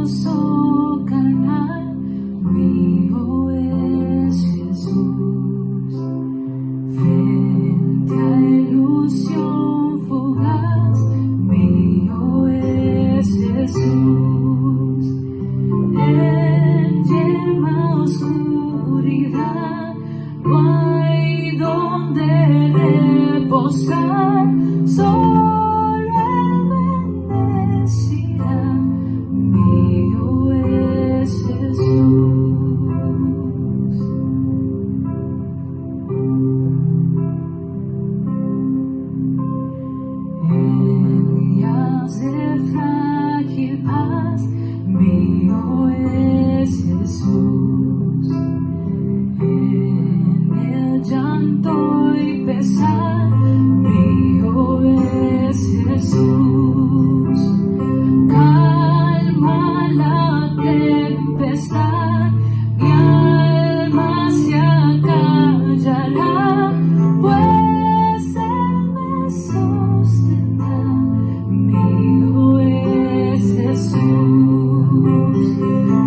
gozo carnal mío es Jesús. Frente a ilusión fugaz mío es Jesús. En yerma oscuridad no hay donde reposar, solo Él bendecirá, mío es Jesús. En días de frágil paz, mío es Jesús. En el llanto y pesar, mío es Jesús. Calma la tempestad, mi alma se acallará, pues Él me sostendrá, mío es Jesús.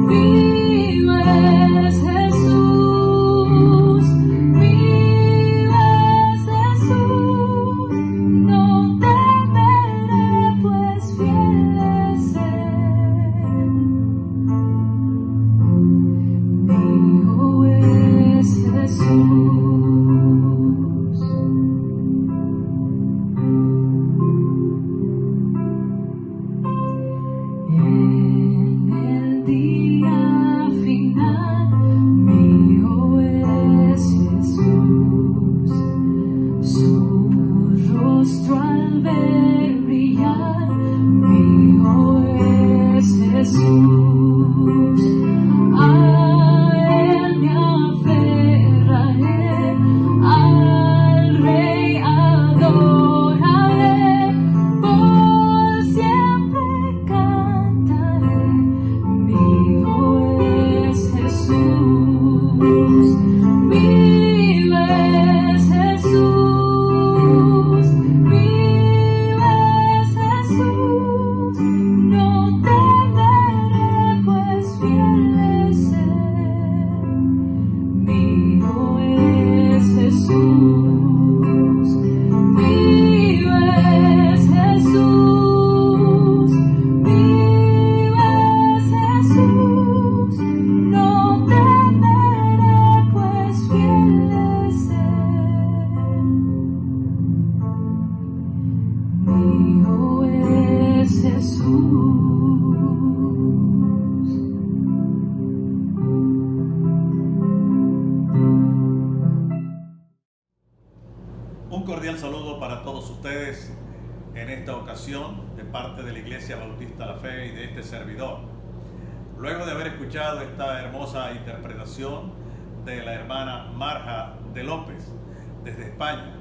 Mío es Jesús, mío es Jesús, no temeré, pues fiel es Él. Mío es Jesús. En el día final, mío es Jesús. Su rostro al ver brillar, mío es Jesús. A Él me aferraré, al Rey adoraré, por siempre cantaré, mío es Jesús. Mío es Jesús, mío es Jesús, no temeré, pues fiel es Él. Mío es Jesús, mío es Jesús, mío es Jesús, no temeré, pues fiel es Él. Mío es Jesús. Un cordial saludo para todos ustedes en esta ocasión de parte de la Iglesia Bautista La Fe y de este servidor. Luego de haber escuchado esta hermosa interpretación de la hermana Marja de López desde España,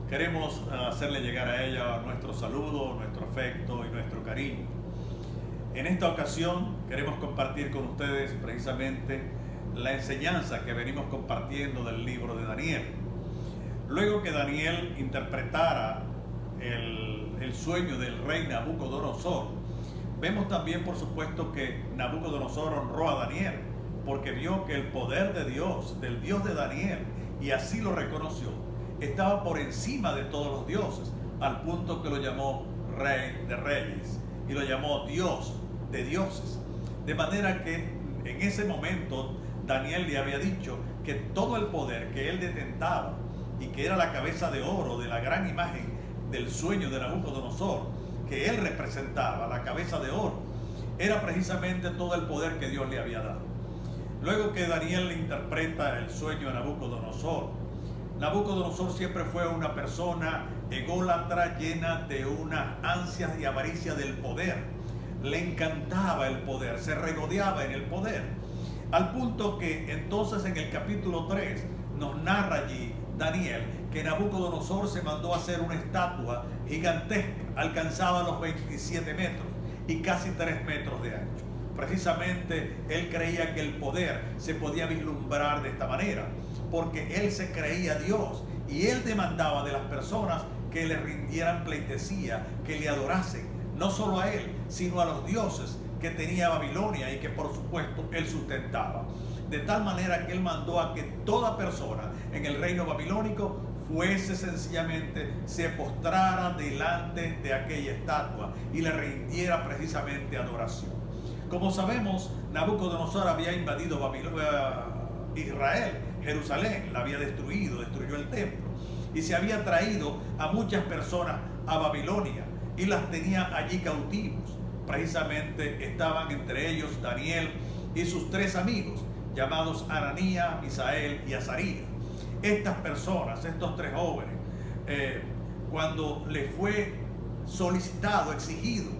queremos hacerle llegar a ella nuestro saludo, nuestro afecto y nuestro cariño. En esta ocasión queremos compartir con ustedes precisamente la enseñanza que venimos compartiendo del libro de Daniel. Luego que Daniel interpretara el sueño del rey Nabucodonosor, vemos también, por supuesto, que Nabucodonosor honró a Daniel porque vio que el poder de Dios, del Dios de Daniel, y así lo reconoció, estaba por encima de todos los dioses, al punto que lo llamó Rey de Reyes y lo llamó Dios de dioses. De manera que en ese momento Daniel le había dicho que todo el poder que él detentaba y que era la cabeza de oro de la gran imagen del sueño de Nabucodonosor, que él representaba, la cabeza de oro, era precisamente todo el poder que Dios le había dado. Luego que Daniel le interpreta el sueño a Nabucodonosor, Nabucodonosor siempre fue una persona ególatra, llena de unas ansias y avaricia del poder. Le encantaba el poder, se regodeaba en el poder, al punto que entonces en el capítulo 3 nos narra allí Daniel que Nabucodonosor se mandó a hacer una estatua gigantesca, alcanzaba los 27 metros y casi 3 metros de ancho. Precisamente él creía que el poder se podía vislumbrar de esta manera, porque él se creía Dios y él demandaba de las personas que le rindieran pleitesía, que le adorasen, no solo a él, sino a los dioses que tenía Babilonia y que por supuesto él sustentaba. De tal manera que él mandó a que toda persona en el reino babilónico fuese sencillamente, se postrara delante de aquella estatua y le rindiera precisamente adoración. Como sabemos, Nabucodonosor había invadido Israel, Jerusalén, la había destruyó el templo y se había traído a muchas personas a Babilonia y las tenía allí cautivos. Precisamente estaban entre ellos Daniel y sus 3 amigos, llamados Ananías, Misael y Azarías. Estas personas, estos 3 jóvenes, cuando les fue solicitado, exigido,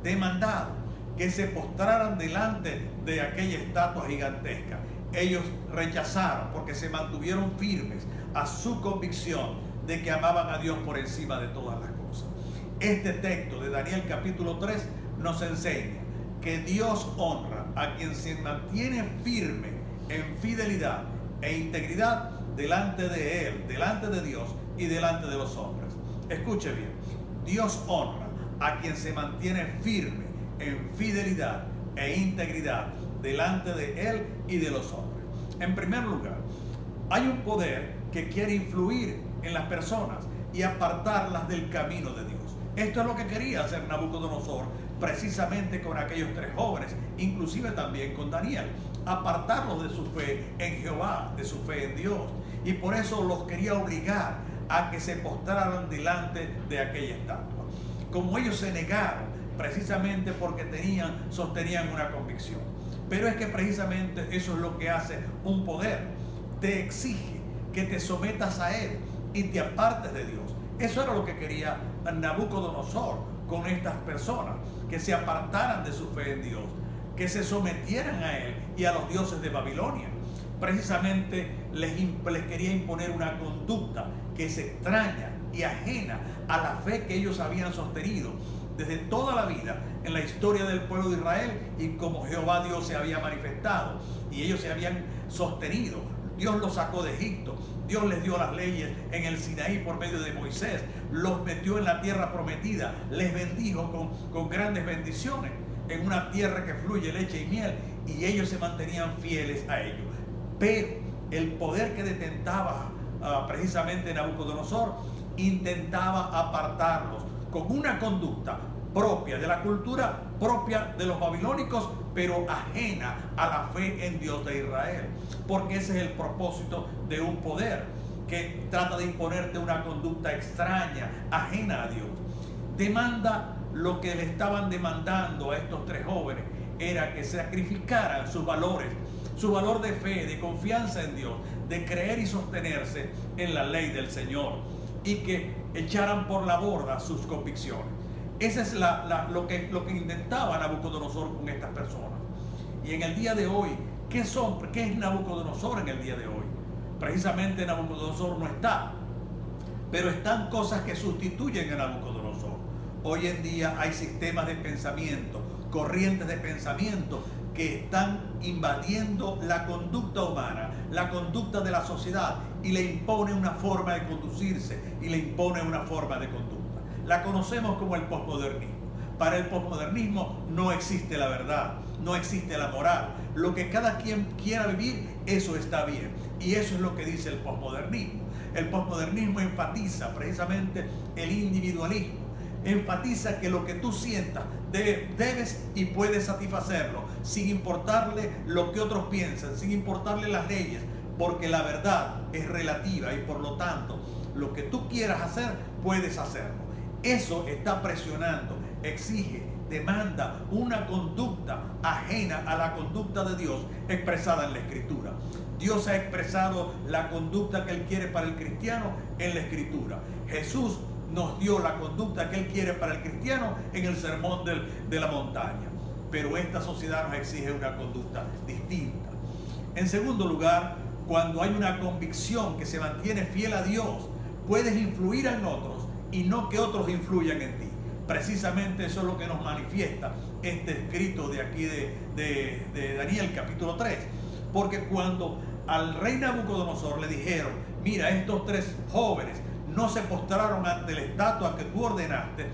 demandado que se postraran delante de aquella estatua gigantesca, ellos rechazaron porque se mantuvieron firmes a su convicción de que amaban a Dios por encima de todas las cosas. Este texto de Daniel capítulo 3 nos enseña que Dios honra a quien se mantiene firme en fidelidad e integridad delante de Él, delante de Dios y delante de los hombres. Escuche bien, Dios honra a quien se mantiene firme en fidelidad e integridad delante de Él y de los hombres. En primer lugar, hay un poder que quiere influir en las personas y apartarlas del camino de Dios. Esto es lo que quería hacer Nabucodonosor precisamente con aquellos 3 jóvenes, inclusive también con Daniel, apartarlos de su fe en Jehová, de su fe en Dios. Y por eso los quería obligar a que se postraran delante de aquella estatua. Como ellos se negaron, precisamente porque sostenían una convicción. Pero es que precisamente eso es lo que hace un poder. Te exige que te sometas a él y te apartes de Dios. Eso era lo que quería Nabucodonosor con estas personas, que se apartaran de su fe en Dios, que se sometieran a él y a los dioses de Babilonia. Precisamente les quería imponer una conducta que es extraña y ajena a la fe que ellos habían sostenido desde toda la vida en la historia del pueblo de Israel, y como Jehová Dios se había manifestado y ellos se habían sostenido. Dios los sacó de Egipto, Dios les dio las leyes en el Sinaí por medio de Moisés, los metió en la tierra prometida, les bendijo con grandes bendiciones en una tierra que fluye leche y miel, y ellos se mantenían fieles a ello. Pero el poder que detentaba precisamente Nabucodonosor intentaba apartarlos con una conducta propia de la cultura propia de los babilónicos, pero ajena a la fe en Dios de Israel, porque ese es el propósito de un poder que trata de imponerte una conducta extraña, ajena a Dios. Demanda, lo que le estaban demandando a estos 3 jóvenes era que sacrificaran sus valores, su valor de fe, de confianza en Dios, de creer y sostenerse en la ley del Señor, y que echaran por la borda sus convicciones. Ese es lo que intentaba Nabucodonosor con estas personas. Y en el día de hoy, ¿qué es Nabucodonosor en el día de hoy? Precisamente Nabucodonosor no está, pero están cosas que sustituyen a Nabucodonosor. Hoy en día hay sistemas de pensamiento, corrientes de pensamiento que están invadiendo la conducta humana, la conducta de la sociedad, y le impone una forma de conducirse y le impone una forma de conducta. La conocemos como el posmodernismo. Para el posmodernismo no existe la verdad, no existe la moral. Lo que cada quien quiera vivir, eso está bien. Y eso es lo que dice el posmodernismo. El posmodernismo enfatiza precisamente el individualismo. Enfatiza que lo que tú sientas debes y puedes satisfacerlo, sin importarle lo que otros piensan, sin importarle las leyes, porque la verdad es relativa y por lo tanto lo que tú quieras hacer, puedes hacerlo. Eso está presionando, exige, demanda una conducta ajena a la conducta de Dios expresada en la Escritura. Dios ha expresado la conducta que Él quiere para el cristiano en la Escritura. Jesús nos dio la conducta que Él quiere para el cristiano en el sermón de la montaña. Pero esta sociedad nos exige una conducta distinta. En segundo lugar, cuando hay una convicción que se mantiene fiel a Dios, puedes influir en otros y no que otros influyan en ti. Precisamente eso es lo que nos manifiesta este escrito de aquí de Daniel capítulo 3. Porque cuando al rey Nabucodonosor le dijeron, mira, estos 3 jóvenes no se postraron ante la estatua que tú ordenaste,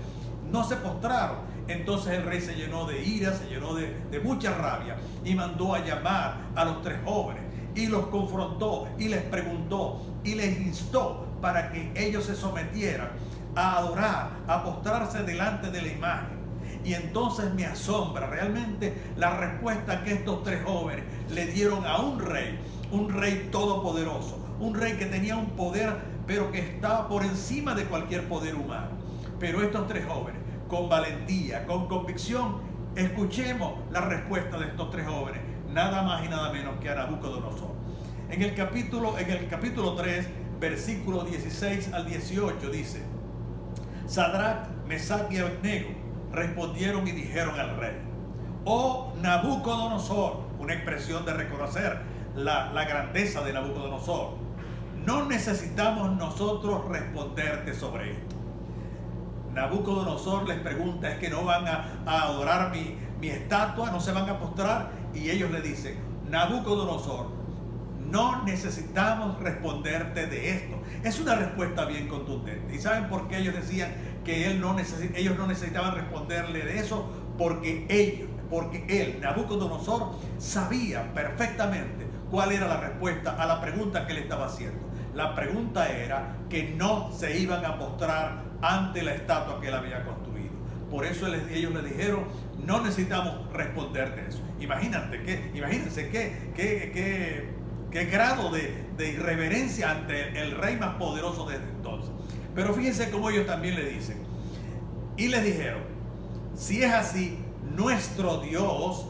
no se postraron. Entonces el rey se llenó de ira, se llenó de mucha rabia y mandó a llamar a los 3 jóvenes y los confrontó y les preguntó y les instó para que ellos se sometieran a adorar, a postrarse delante de la imagen. Y entonces me asombra realmente la respuesta que estos 3 jóvenes le dieron a un rey todopoderoso, un rey que tenía un poder pero que estaba por encima de cualquier poder humano. Pero estos 3 jóvenes, con valentía, con convicción, escuchemos la respuesta de estos 3 jóvenes, nada más y nada menos que a Nabucodonosor. En el capítulo 3, versículo 16 al 18 dice: Sadrach, Mesach y Abednego respondieron y dijeron al rey: oh Nabucodonosor, una expresión de reconocer la grandeza de Nabucodonosor, no necesitamos nosotros responderte sobre esto. Nabucodonosor les pregunta: ¿es que no van a adorar mi estatua? ¿No se van a postrar? Y ellos le dicen: Nabucodonosor, no necesitamos responderte de esto. Es una respuesta bien contundente. ¿Y saben por qué ellos decían que ellos no necesitaban responderle de eso? Porque él, Nabucodonosor, sabía perfectamente cuál era la respuesta a la pregunta que él estaba haciendo. La pregunta era que no se iban a postrar ante la estatua que él había construido. Por eso ellos le dijeron: no necesitamos responderte eso. Imagínense qué grado de irreverencia ante el rey más poderoso desde entonces. Pero fíjense cómo ellos también le dicen. Y les dijeron: si es así, nuestro Dios,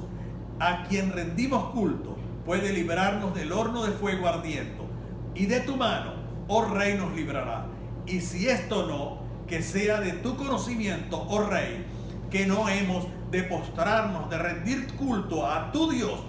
a quien rendimos culto, puede librarnos del horno de fuego ardiendo, y de tu mano, oh rey, nos librará. Y si esto no, que sea de tu conocimiento, oh rey, que no hemos de postrarnos, de rendir culto a tu Dios,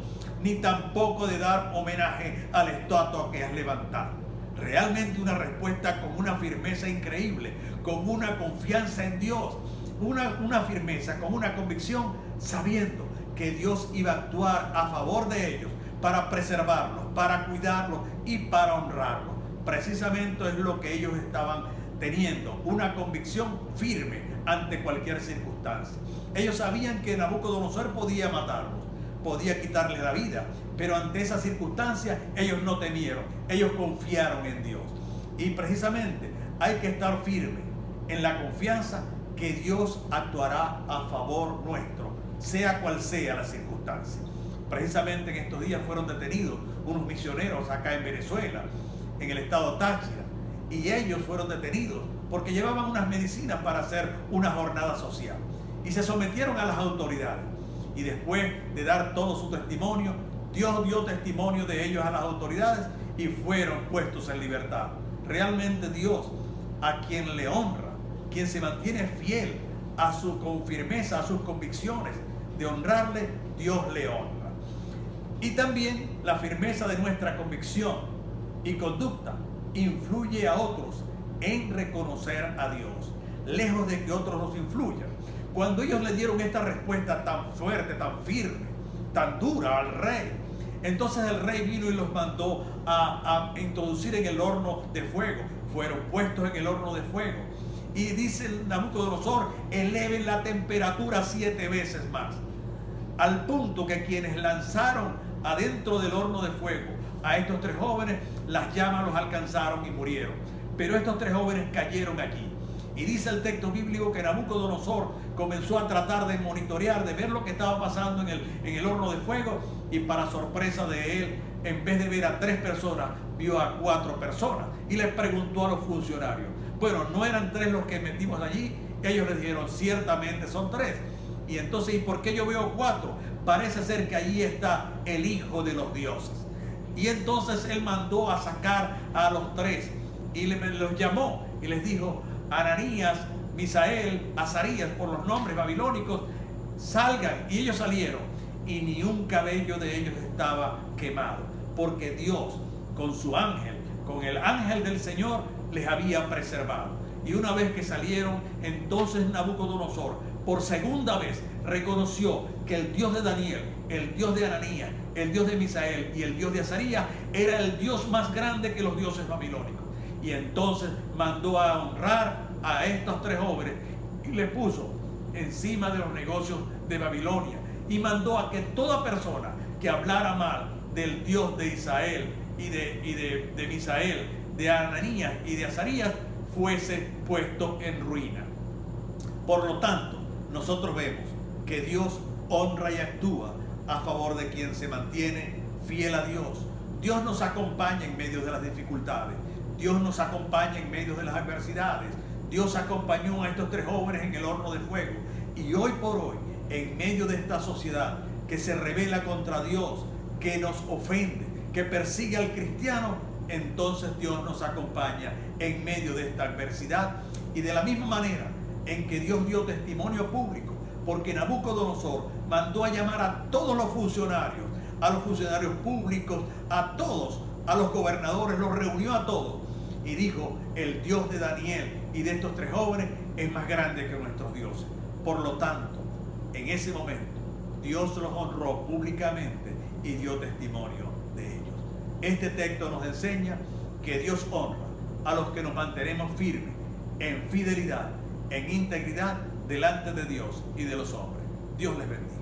ni tampoco de dar homenaje a la estatua que has levantado. Realmente una respuesta con una firmeza increíble, con una confianza en Dios, una firmeza, con una convicción, sabiendo que Dios iba a actuar a favor de ellos para preservarlos, para cuidarlos y para honrarlos. Precisamente es lo que ellos estaban teniendo, una convicción firme ante cualquier circunstancia. Ellos sabían que Nabucodonosor podía matarlos, podía quitarles la vida, pero ante esa circunstancia ellos no temieron, ellos confiaron en Dios. Y precisamente hay que estar firme en la confianza que Dios actuará a favor nuestro, sea cual sea la circunstancia. Precisamente en estos días fueron detenidos unos misioneros acá en Venezuela, en el estado Táchira, y ellos fueron detenidos porque llevaban unas medicinas para hacer una jornada social y se sometieron a las autoridades. Y después de dar todo su testimonio, Dios dio testimonio de ellos a las autoridades y fueron puestos en libertad. Realmente Dios, a quien le honra, quien se mantiene fiel con firmeza a sus convicciones de honrarle, Dios le honra. Y también la firmeza de nuestra convicción y conducta influye a otros en reconocer a Dios, lejos de que otros nos influyan. Cuando ellos le dieron esta respuesta tan fuerte, tan firme, tan dura al rey, entonces el rey vino y los mandó a introducir en el horno de fuego. Fueron puestos en el horno de fuego. Y dice Nabucodonosor: eleven la temperatura 7 veces más, al punto que quienes lanzaron adentro del horno de fuego a estos 3 jóvenes, las llamas los alcanzaron y murieron. Pero estos 3 jóvenes cayeron allí. Y dice el texto bíblico que Nabucodonosor comenzó a tratar de monitorear, de ver lo que estaba pasando en el horno de fuego, y para sorpresa de él, en vez de ver a 3 personas, vio a 4 personas. Y les preguntó a los funcionarios: bueno, ¿no eran 3 los que metimos allí? Ellos les dijeron: ciertamente son 3. Y entonces, ¿y por qué yo veo 4? Parece ser que allí está el Hijo de los dioses. Y entonces él mandó a sacar a los 3 y los llamó y les dijo: Ananías, Misael, Azarías, por los nombres babilónicos, salgan. Y ellos salieron, y ni un cabello de ellos estaba quemado, porque Dios, con su ángel, con el ángel del Señor, les había preservado. Y una vez que salieron, entonces Nabucodonosor, por segunda vez, reconoció que el Dios de Daniel, el Dios de Ananías, el Dios de Misael y el Dios de Azarías era el Dios más grande que los dioses babilónicos. Y entonces mandó a honrar a estos 3 jóvenes y le puso encima de los negocios de Babilonia y mandó a que toda persona que hablara mal del Dios de Israel y de Misael, de Ananías y de Azarías fuese puesto en ruina. Por lo tanto, nosotros vemos que Dios honra y actúa a favor de quien se mantiene fiel a Dios. Dios nos acompaña en medio de las dificultades. Dios nos acompaña en medio de las adversidades. Dios acompañó a estos 3 jóvenes en el horno de fuego. Y hoy por hoy, en medio de esta sociedad que se rebela contra Dios, que nos ofende, que persigue al cristiano, entonces Dios nos acompaña en medio de esta adversidad. Y de la misma manera en que Dios dio testimonio público, porque Nabucodonosor mandó a llamar a todos los funcionarios públicos, a todos, a los gobernadores, los reunió a todos y dijo: el Dios de Daniel y de estos 3 jóvenes es más grande que nuestros dioses. Por lo tanto, en ese momento Dios los honró públicamente y dio testimonio de ellos. Este texto nos enseña que Dios honra a los que nos mantenemos firmes en fidelidad, en integridad delante de Dios y de los hombres. Dios les bendiga.